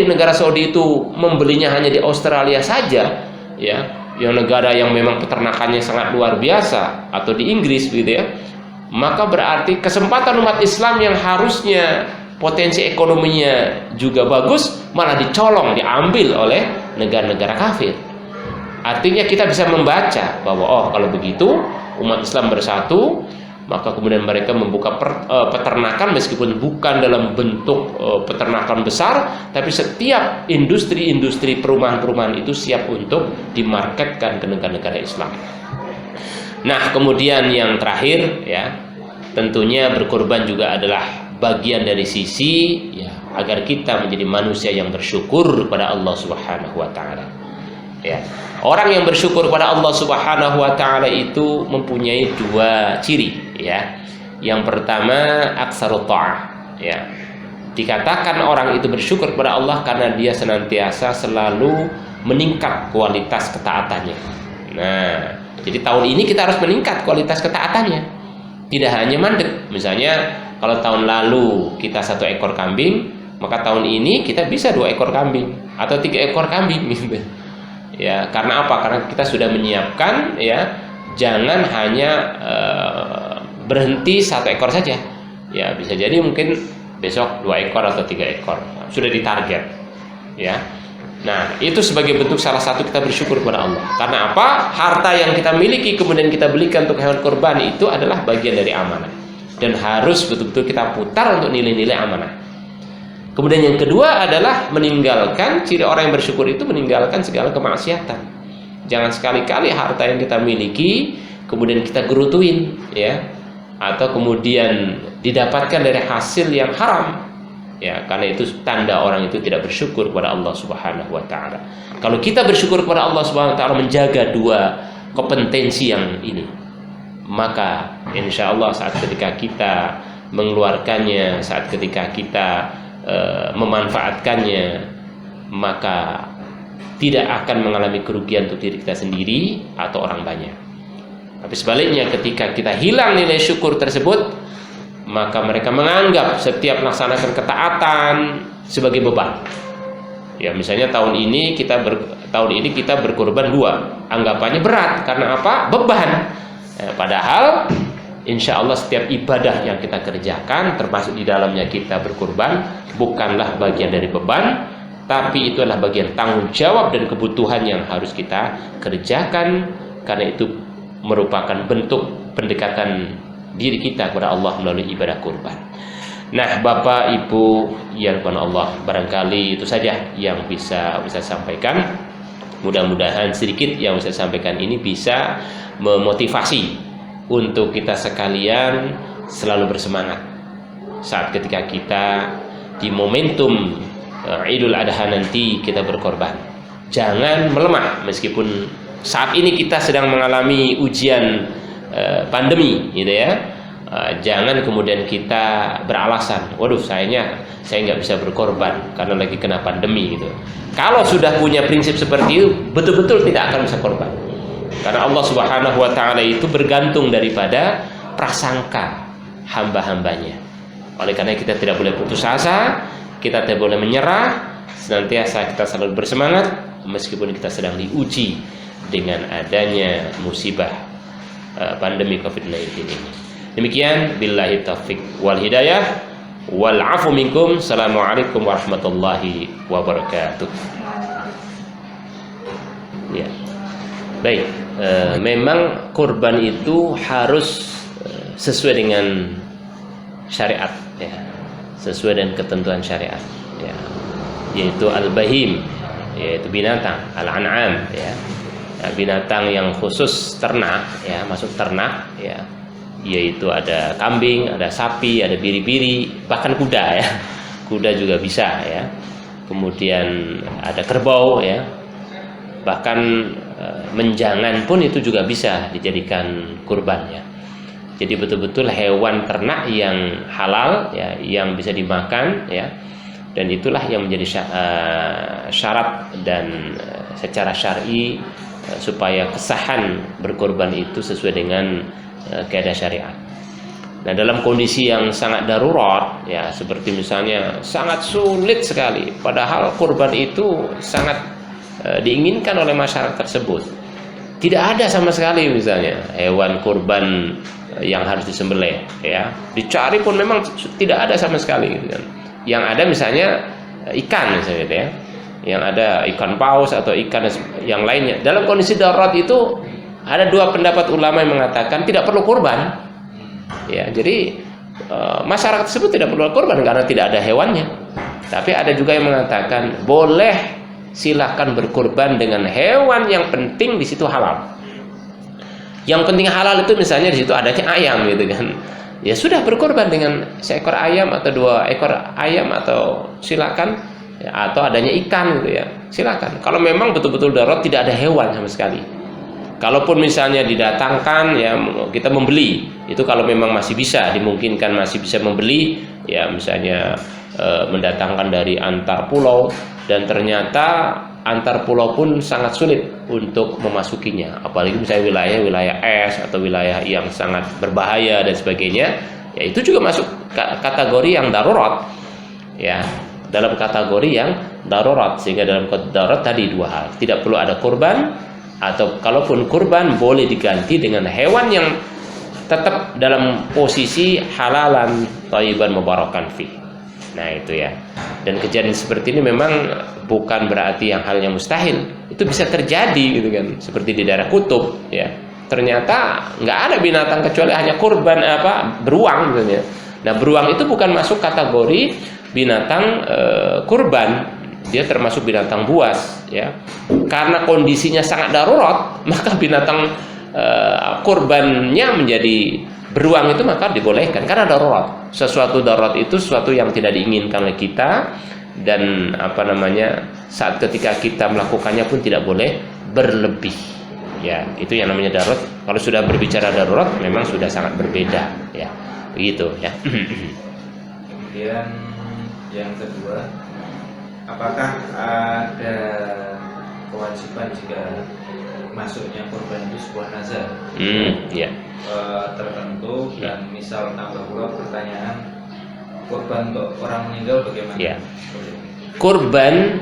negara Saudi itu membelinya hanya di Australia saja, ya, yang negara yang memang peternakannya sangat luar biasa, atau di Inggris gitu ya, maka berarti kesempatan umat Islam yang harusnya potensi ekonominya juga bagus malah dicolong, diambil oleh negara-negara kafir. Artinya kita bisa membaca bahwa oh, kalau begitu umat Islam bersatu, maka kemudian mereka membuka peternakan, meskipun bukan dalam bentuk peternakan besar, tapi setiap industri-industri perumahan-perumahan itu siap untuk dimarketkan ke negara-negara Islam. Nah, kemudian yang terakhir ya, tentunya berkorban juga adalah bagian dari sisi ya, agar kita menjadi manusia yang bersyukur kepada Allah Subhanahu wa taala. Ya. Orang yang bersyukur kepada Allah Subhanahu wa taala itu mempunyai dua ciri ya. Yang pertama, aksarut ta'ah ya. Dikatakan orang itu bersyukur kepada Allah karena dia senantiasa selalu meningkat kualitas ketaatannya. Nah, jadi tahun ini kita harus meningkat kualitas ketaatannya. Tidak hanya mandek. Misalnya kalau tahun lalu kita 1 ekor kambing, maka tahun ini kita bisa 2 ekor kambing atau 3 ekor kambing gitu. Ya, karena apa? Karena kita sudah menyiapkan ya, jangan hanya berhenti 1 ekor saja. Ya, bisa jadi mungkin besok 2 ekor atau 3 ekor. Sudah ditarget. Ya. Nah, itu sebagai bentuk salah satu kita bersyukur kepada Allah. Karena apa? Harta yang kita miliki kemudian kita belikan untuk hewan kurban itu adalah bagian dari amanah. Dan harus betul-betul kita putar untuk nilai-nilai amanah. Kemudian yang kedua adalah meninggalkan, ciri orang yang bersyukur itu meninggalkan segala kemaksiatan. Jangan sekali-kali harta yang kita miliki kemudian kita gerutuin ya, atau kemudian didapatkan dari hasil yang haram. Ya, karena itu tanda orang itu tidak bersyukur kepada Allah Subhanahu wa taala. Kalau kita bersyukur kepada Allah Subhanahu wa taala, menjaga dua kompetensi yang ini, maka insya Allah saat ketika kita mengeluarkannya, saat ketika kita memanfaatkannya, maka tidak akan mengalami kerugian untuk diri kita sendiri atau orang banyak. Tapi sebaliknya, ketika kita hilang nilai syukur tersebut, maka mereka menganggap setiap melaksanakan ketaatan sebagai beban. Ya, misalnya tahun ini kita berkorban 2, anggapannya berat karena apa? Beban. Padahal insya Allah setiap ibadah yang kita kerjakan, termasuk di dalamnya kita berkorban, bukanlah bagian dari beban, tapi itu adalah bagian tanggung jawab dan kebutuhan yang harus kita kerjakan, karena itu merupakan bentuk pendekatan diri kita kepada Allah melalui ibadah kurban. Nah, Bapak Ibu yang dirahmati Allah, barangkali itu saja yang bisa saya sampaikan. Mudah-mudahan sedikit yang saya sampaikan ini bisa memotivasi untuk kita sekalian selalu bersemangat saat ketika kita di momentum Idul Adha nanti kita berkorban. Jangan melemah meskipun saat ini kita sedang mengalami ujian pandemi gitu ya. Jangan kemudian kita beralasan, waduh saya nggak bisa berkorban karena lagi kena pandemi gitu. Kalau sudah punya prinsip seperti itu, betul-betul tidak akan bisa korban. Karena Allah Subhanahu wa taala itu bergantung daripada prasangka hamba-hambanya. Oleh karena kita tidak boleh putus asa, kita tidak boleh menyerah, senantiasa kita selalu bersemangat meskipun kita sedang diuji dengan adanya musibah pandemi COVID-19 ini. Demikian, billahi taufik wal hidayah wal afu minkum. Assalamualaikum warahmatullahi wabarakatuh. Ya. Baik, memang kurban itu harus sesuai dengan syariat ya, sesuai dengan ketentuan syariat ya, yaitu al-bahim, yaitu binatang, al-an'am ya, binatang yang khusus ternak ya, masuk ternak ya, yaitu ada kambing, ada sapi, ada biri-biri, bahkan kuda ya, kuda juga bisa ya, kemudian ada kerbau ya, bahkan menjangan pun itu juga bisa dijadikan kurban ya. Jadi betul-betul hewan ternak yang halal ya, yang bisa dimakan ya, dan itulah yang menjadi syarat dan secara syar'i supaya kesahan berkorban itu sesuai dengan kaidah syariat. Nah, dalam kondisi yang sangat darurat, ya seperti misalnya sangat sulit sekali, padahal kurban itu sangat diinginkan oleh masyarakat tersebut. Tidak ada sama sekali misalnya hewan kurban yang harus disembelih, ya. Dicari pun memang tidak ada sama sekali, gitu kan. Yang ada misalnya ikan misalnya, ya. Yang ada ikan paus atau ikan yang lainnya. Dalam kondisi darurat itu ada dua pendapat ulama yang mengatakan tidak perlu kurban. Ya, jadi masyarakat tersebut tidak perlu kurban karena tidak ada hewannya. Tapi ada juga yang mengatakan boleh, silahkan berkurban dengan hewan yang penting di situ halal. Yang penting halal itu misalnya di situ adanya ayam, gitu kan. Ya sudah, berkurban dengan seekor ayam atau 2 ekor ayam, atau silakan, ya, atau adanya ikan, gitu ya. Silakan. Kalau memang betul-betul darurat tidak ada hewan sama sekali. Kalaupun misalnya didatangkan, ya kita membeli, itu kalau memang masih bisa, dimungkinkan masih bisa membeli, ya misalnya mendatangkan dari antar pulau, dan ternyata antar pulau pun sangat sulit untuk memasukinya, apalagi misalnya wilayah es atau wilayah yang sangat berbahaya dan sebagainya, ya itu juga masuk kategori yang darurat, ya, dalam kategori yang darurat. Sehingga dalam darurat tadi 2 hal, tidak perlu ada kurban, atau kalaupun kurban boleh diganti dengan hewan yang tetap dalam posisi halalan thayyiban mubarakan fi. Nah itu ya. Dan kejadian seperti ini memang bukan berarti yang hal yang mustahil. Itu bisa terjadi, gitu kan. Seperti di daerah kutub, ya. Ternyata nggak ada binatang kecuali hanya kurban, beruang misalnya. Nah, beruang itu bukan masuk kategori binatang kurban. Dia termasuk binatang buas, ya. Karena kondisinya sangat darurat, maka binatang kurbannya menjadi beruang itu maka dibolehkan karena darurat. Sesuatu darurat itu sesuatu yang tidak diinginkan oleh kita, dan saat ketika kita melakukannya pun tidak boleh berlebih. Ya, itu yang namanya darurat. Kalau sudah berbicara darurat memang sudah sangat berbeda, ya. Begitu, ya.
Kemudian yang kedua, apakah ada kewajiban jika masuknya kurban itu sebuah nazar
ya.
Tertentu, dan misal tambah pula pertanyaan, kurban untuk orang meninggal bagaimana?
Ya. Kurban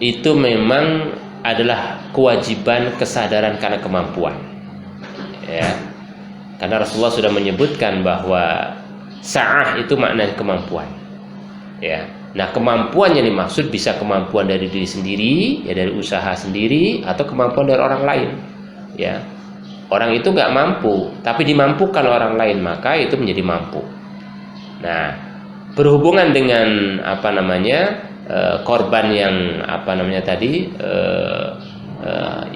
itu memang adalah kewajiban kesadaran karena kemampuan, ya. Karena Rasulullah sudah menyebutkan bahwa sa'ah itu maknanya kemampuan, ya. Nah, kemampuan yang dimaksud bisa kemampuan dari diri sendiri, ya, dari usaha sendiri, atau kemampuan dari orang lain, ya. Orang itu nggak mampu, tapi dimampukan orang lain, maka itu menjadi mampu. Nah, berhubungan dengan korban yang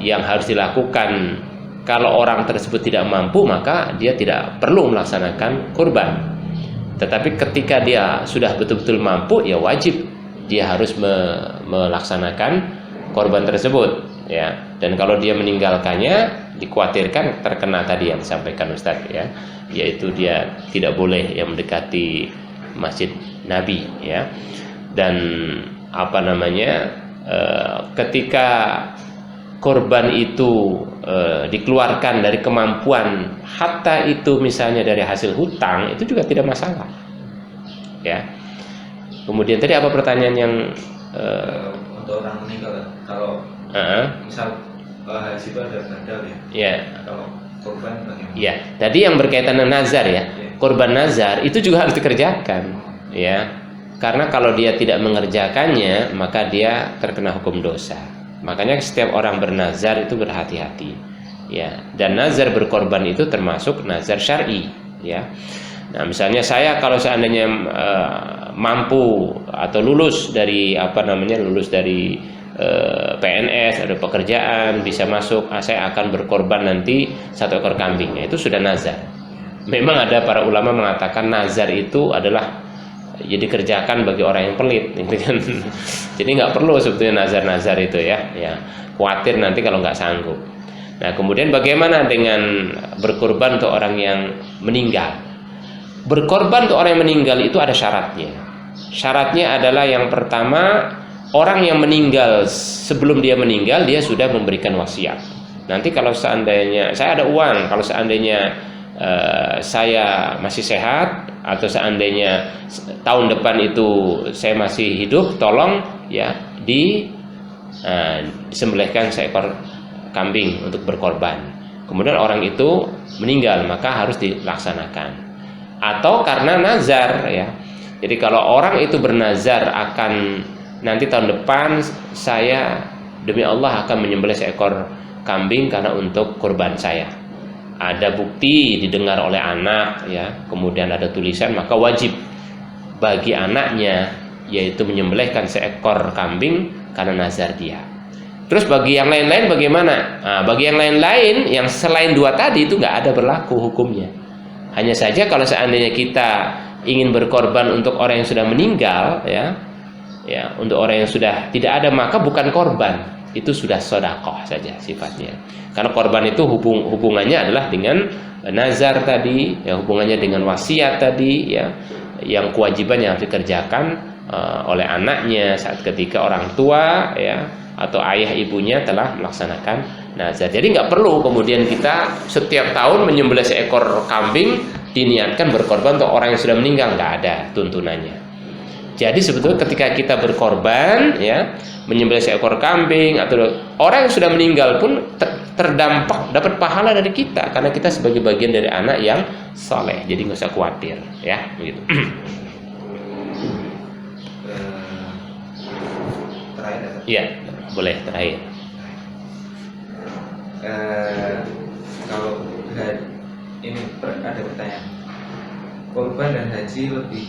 yang harus dilakukan kalau orang tersebut tidak mampu, maka dia tidak perlu melaksanakan kurban. Tetapi ketika dia sudah betul-betul mampu, ya wajib dia harus melaksanakan korban tersebut, ya. Dan kalau dia meninggalkannya, dikhawatirkan terkena tadi yang disampaikan Ustaz, ya, yaitu dia tidak boleh yang mendekati Masjid Nabi, ya. Dan ketika korban itu dikeluarkan dari kemampuan, hatta itu misalnya dari hasil hutang, itu juga tidak masalah, ya. Kemudian tadi apa pertanyaan yang
untuk orang meninggal, kalau misal haji itu ada badal, ya.
Ya.
Kalau kurban bagaimana?
Ya, tadi yang berkaitan dengan nazar, ya. Korban nazar itu juga harus dikerjakan, ya. Karena kalau dia tidak mengerjakannya, maka dia terkena hukum dosa. Makanya setiap orang bernazar itu berhati-hati, ya. Dan nazar berkorban itu termasuk nazar syar'i, ya. Nah, misalnya saya kalau seandainya mampu atau lulus dari PNS, ada pekerjaan, bisa masuk, saya akan berkorban nanti 1 ekor kambing, ya, itu sudah nazar. Memang ada para ulama mengatakan nazar itu adalah dikerjakan bagi orang yang pelit, gitu kan. Jadi nggak perlu sebetulnya nazar-nazar itu, ya. Khawatir nanti kalau nggak sanggup. Nah, kemudian bagaimana dengan berkorban untuk orang yang meninggal? Berkorban untuk orang yang meninggal itu ada syaratnya. Syaratnya adalah yang pertama, orang yang meninggal sebelum dia meninggal dia sudah memberikan wasiat. Nanti kalau seandainya saya ada uang, kalau seandainya saya masih sehat atau seandainya tahun depan itu saya masih hidup, tolong ya disembelihkan seekor kambing untuk berkorban. Kemudian orang itu meninggal, maka harus dilaksanakan. Atau karena nazar ya. Jadi kalau orang itu bernazar akan nanti tahun depan saya demi Allah akan menyembelih seekor kambing karena untuk kurban saya. Ada bukti didengar oleh anak ya, kemudian ada tulisan, maka wajib bagi anaknya yaitu menyembelihkan seekor kambing karena nazar dia. Terus bagi yang lain-lain bagaimana? Nah, bagi yang lain-lain yang selain dua tadi itu nggak ada berlaku hukumnya. Hanya saja kalau seandainya kita ingin berkorban untuk orang yang sudah meninggal ya, untuk orang yang sudah tidak ada, maka bukan korban, itu sudah sedekah saja sifatnya. Karena korban itu hubungannya adalah dengan nazar tadi, ya, hubungannya dengan wasiat tadi, ya, yang kewajiban yang harus dikerjakan oleh anaknya saat ketika orang tua, ya, atau ayah ibunya telah melaksanakan nazar. Jadi nggak perlu kemudian kita setiap tahun menyembelih seekor kambing diniatkan berkorban untuk orang yang sudah meninggal, nggak ada tuntunannya. Jadi sebetulnya ketika kita berkorban, ya, menyembelih seekor kambing atau orang yang sudah meninggal pun terdampak dapat pahala dari kita karena kita sebagai bagian dari anak yang saleh. Jadi nggak usah khawatir, ya, begitu.
Terakhir,
ya, boleh terakhir.
Kalau ini ada pertanyaan, korban dan haji lebih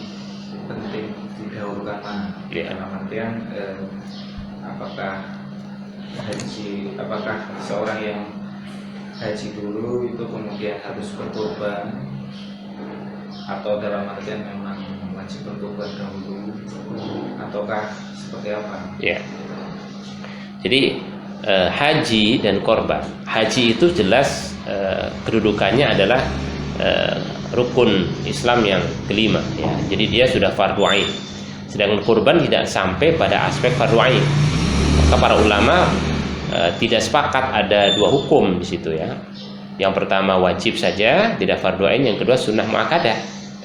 penting didahulukan mana?
Yeah.
Dalam artian apakah seorang yang haji dulu itu kemudian harus berkorban, atau dalam artian memang wajib berkorban dahulu, ataukah seperti apa?
Ya. Jadi haji dan korban. Haji itu jelas kedudukannya adalah rukun Islam yang kelima, ya. Jadi dia sudah fardu ain. Sedangkan kurban tidak sampai pada aspek fardu ain. Maka para ulama tidak sepakat, ada dua hukum di situ, ya. Yang pertama wajib saja, tidak fardu ain. Yang kedua sunnah muakkadah.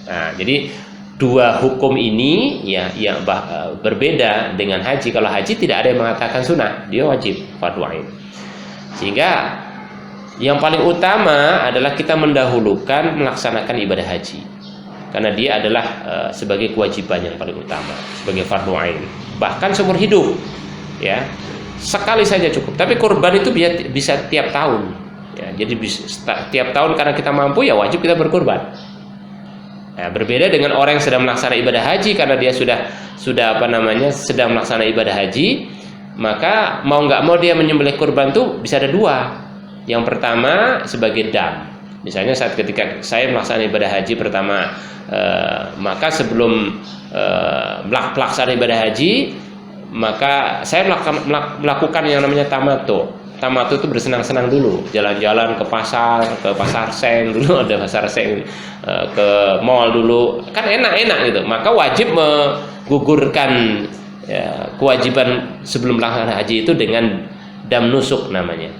Nah, jadi dua hukum ini ya yang berbeda dengan haji. Kalau haji tidak ada yang mengatakan sunnah, dia wajib fardu ain. Sehingga yang paling utama adalah kita mendahulukan melaksanakan ibadah haji, karena dia adalah sebagai kewajiban yang paling utama, sebagai fardu ain. Bahkan seumur hidup, ya, sekali saja cukup. Tapi kurban itu bisa tiap tahun, ya. Jadi tiap tahun karena kita mampu, ya wajib kita berkurban. Nah, berbeda dengan orang yang sedang melaksanakan ibadah haji, karena dia sudah sedang melaksanakan ibadah haji, maka mau nggak mau dia menyembelih kurban tuh bisa ada dua. Yang pertama sebagai dam. Misalnya saat ketika saya melaksanakan ibadah haji pertama, maka sebelum melaksanakan ibadah haji, maka saya melakukan yang namanya tamattu. Tamattu itu bersenang-senang dulu, jalan-jalan ke pasar Seng dulu, ada pasar Seng, ke mall dulu, kan enak-enak gitu. Maka wajib menggugurkan, ya, kewajiban sebelum melaksanakan haji itu dengan dam nusuk namanya.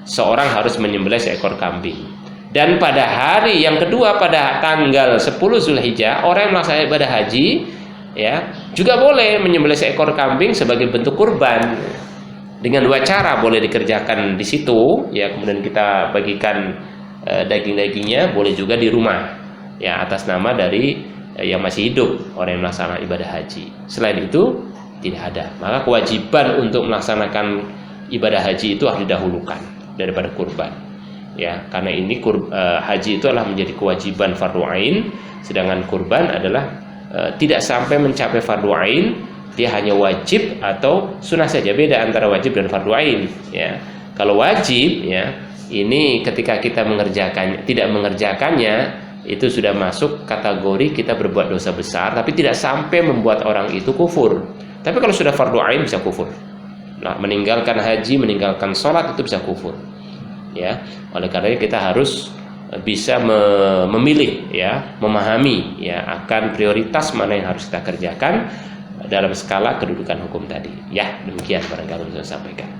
Seorang harus menyembelih seekor kambing. Dan pada hari yang kedua, pada tanggal 10 Zulhijjah, orang yang melaksanakan ibadah haji, ya, juga boleh menyembelih seekor kambing sebagai bentuk kurban. Dengan dua cara boleh dikerjakan di situ, ya, kemudian kita bagikan daging-dagingnya, boleh juga di rumah, ya, atas nama dari yang masih hidup, orang yang melaksanakan ibadah haji. Selain itu tidak ada. Maka kewajiban untuk melaksanakan ibadah haji itu harus didahulukan daripada kurban, ya, karena ini haji itu adalah menjadi kewajiban fardu ain, sedangkan kurban adalah tidak sampai mencapai fardu ain, dia hanya wajib atau sunnah saja. Beda antara wajib dan fardu ain, ya. Kalau wajib, ya, ini ketika kita tidak mengerjakannya, itu sudah masuk kategori kita berbuat dosa besar, tapi tidak sampai membuat orang itu kufur. Tapi kalau sudah fardu ain bisa kufur. Nah, meninggalkan haji, meninggalkan sholat itu bisa kufur, ya. Oleh karena kita harus bisa memilih, ya, memahami, ya, akan prioritas mana yang harus kita kerjakan dalam skala kedudukan hukum tadi. Ya, demikian barangkali saya sampaikan.